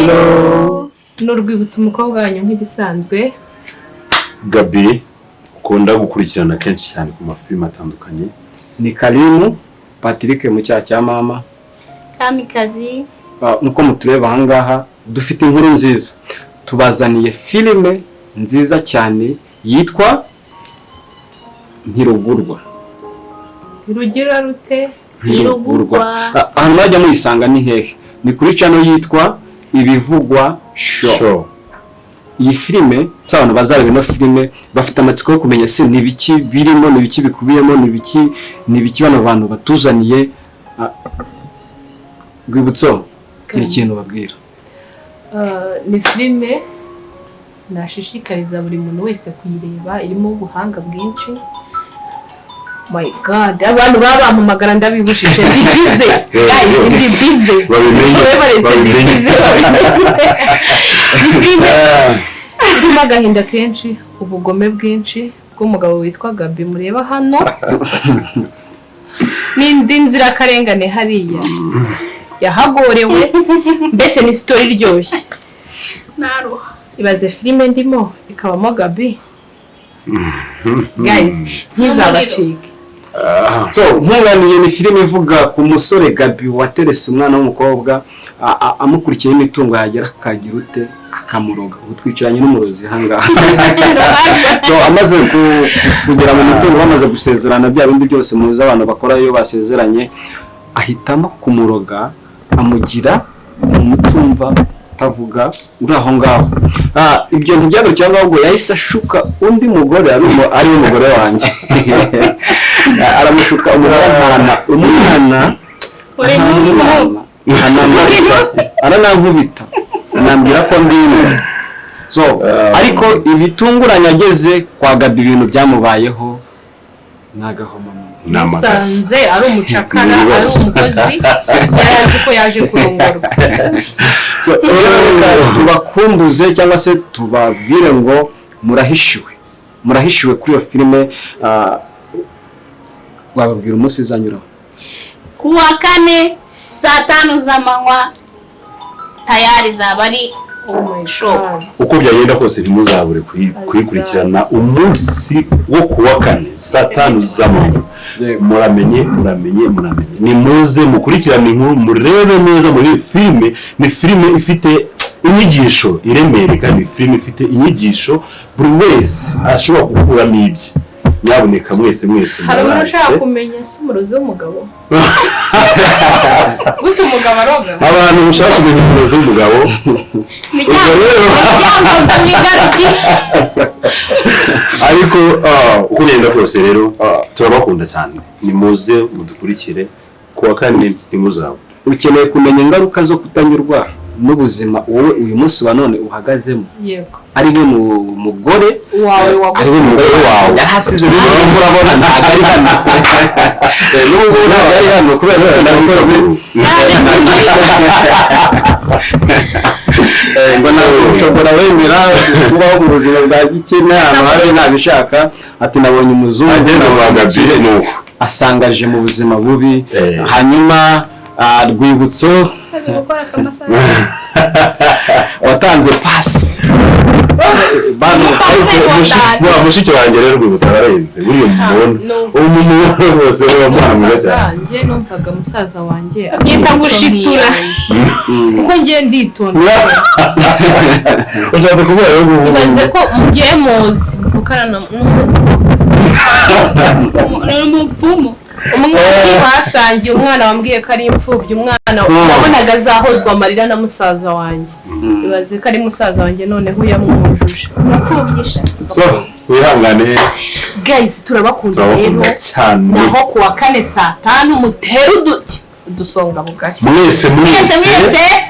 Hello. N'urwibutso umukobwa wanyu nk'ibisanzwe. Gabi ukunda gukurikirana kenshi cyane ku mafilime atandukanye. Ni Karimu Patrick mu cyaha cya mama. Kamikazi. Nuko mutureba ahangaha dufite inkuru nziza. Tubazaniye filime nziza cyane yitwa Ntirugurwa. Rugira rute? Ntirugurwa. Ahantu bajya muyisanga ni hehe? Ni kuri channel yitwa Ibivugwa Show. Iyi filime abantu bazareba no filime bafite amatsiko yo kumenya se nibiki birimo nibiki bikubiyemo nibiki bano bantu batuzaniye. Rwibutso kiri kintu babwira. Ni filime nashishikariza buri muntu wese kuyireba, irimo ubuhanga bwinshi. My God, abantu babampamagara ndabibujije bize. Guys, bize. Babimenye. Irimo agahinda kenshi, ubugome bwinshi bw'umugabo witwa Gabi mureba hano. N'indi nzirakarengane hariya yahagorewe, mbese ni story iryoshye. Naruha. Ibaze filime ndimo ikabamo Gabi. Guys, ntizabacike. So nkunganiye ni filime ivuga ku musore Gabi waterese umwana w'umukobwa amukurikiye imitungo yagera akagira ute akamuroga. Utwicaranye n'umurozi hangaha. So amaze kugera mu mitungo bamaze gusezerana bya bindi byose muzi abantu bakora iyo basezeranye, ahitamo kumuroga amugira umutumva tavuga uri aho ngaho. Ibyo ntibyago cyangwa ahubwo yahise ashuka undi mugore ari umugore wanjye. Aramushuka umwana aranankubita anambwira ko ndimo. So ariko ibitunguranye ageze kwa Gabi ibintu byamubayeho nagahoma nasanze ari umucakara, ari umukozi yarazi ko yaje kurongorwa. So tubakumbuze cyangwa se tubabwire ngo murahishiwe kuri iyo filime. Wababwira umunsi izanyuraho? Kuwa 4 saa 5 z'amanywa tayari zabari show. Uko byagenda kose ntimuzabure kuyikurikirana umunsi wo kuwa 4 saa 5 z'amanywa. Muramenye. Ni muze mukurikirana inkuru murebe neza muri filime. Ni filime ifite inyigisho iremereye kandi filime ifite inyigisho buri wese ashobora gukuramo ibye. Nyaboneka mwese. Hari umuntu ushaka kumenya se umurozi w'umugabo? Gute umugabo aroga? Abantu mushaka kumenya umurozi w'umugabo? Ariko uko ngenda kose rero turabakunda cyane. Ni muze mudukurikire kuwa 4 ntimuzabure. Ukeneye kumenya ingaruka zo kutanyurwa n'ubuzima wowe uyu munsi wa none uhagazemo. Yego. Ari we mugore wawe yarahasize urabona ntabwo ari hano. N'ubwo ntabwo ari hano kubera ndakoze ngo nawe ushobora wemera kubaho mu buzima bwa gikene ahantu hari ntabishaka. Ati nabonye umuzungu ageze kwa Gabi nuko asangaje mu buzima bubi. Hanyuma Rwibutso watanze pasi mushiki wanjye rero Rwibutso ararenze buriya umuntu wose wamuhamira cyane. Njye numvaga musaza wanjye agenda gushitura kuko ngiye nditonda. Ujaze kuvuga rero ibaze ko mugiye muzi mukana n'umupfumu umwana basangiye umwana wambwiye ko ari imfubyi, umwana wabonaga azahozwa amarira na musaza wanjye. Ibaze ko ari musaza wanjye noneho yamwujuje umupfubyi. So wihangane guys, turabakunda rero cyane. Naho kuwa 4 saa 5 mutera uduti udusonga bugashya mwese ntibizabure.